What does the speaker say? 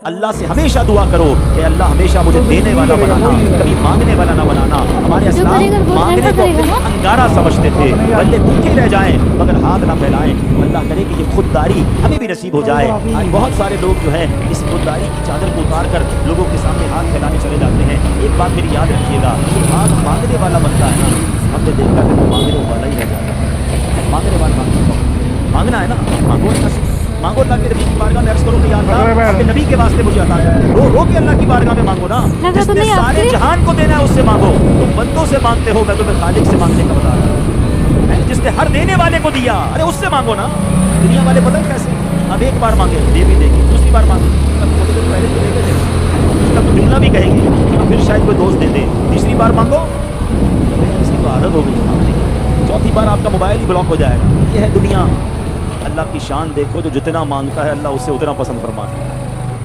अल्लाह से हमेशा दुआ करो कि अल्लाह हमेशा मुझे देने वाला बनाना, कभी मांगने वाला ना बनाना। हमारे इस्लाम मांगने को अंगारा समझते थे, बल्ले भूखे रह जाएं मगर हाथ ना फैलाएं। अल्लाह करे कि ये खुददारी हमें भी नसीब हो जाए। आज बहुत सारे लोग जो है इस खुददारी की चादर को उतार कर लोगों के सामने हाथ फैलाने चले जाते हैं। एक बात मेरी याद रखिएगा, हाथ मांगने वाला बनता है ना, हमने देखा कि मांगने वाला ही रह जाता है। मांगने वाला मांगना है ना, मांगो मांगो ताकि नबी की बारगाह में अर्ज करो कि या अल्लाह अपने नबी के वास्ते मुझे अता कर। रो के अल्लाह की बारगाह में मांगो ना। जिसने सारे जहान को देना है उससे मांगो। तुम बंदों से मांगते हो, मैं तुम्हें खालिक से मांगने का बता रहा हूं। जिसने हर देने वाले को दिया, अरे उससे मांगो ना। दुनिया वाले पता कैसे, अब एक बार मांगे दे भी देगी, दूसरी बार मांगे तब थोड़ी देर पहले तो देते थे, उसका तो जुमला भी कहेंगे तो फिर शायद कोई दोस्त दे दे। तीसरी बार मांगो इसकी तो आदत हो गई मांगने की, चौथी बार आपका मोबाइल ही ब्लॉक हो जाएगा। ये है दुनिया। अल्लाह की शान देखो, जो जितना मांगता है अल्लाह उससे उतना पसंद फरमाता है।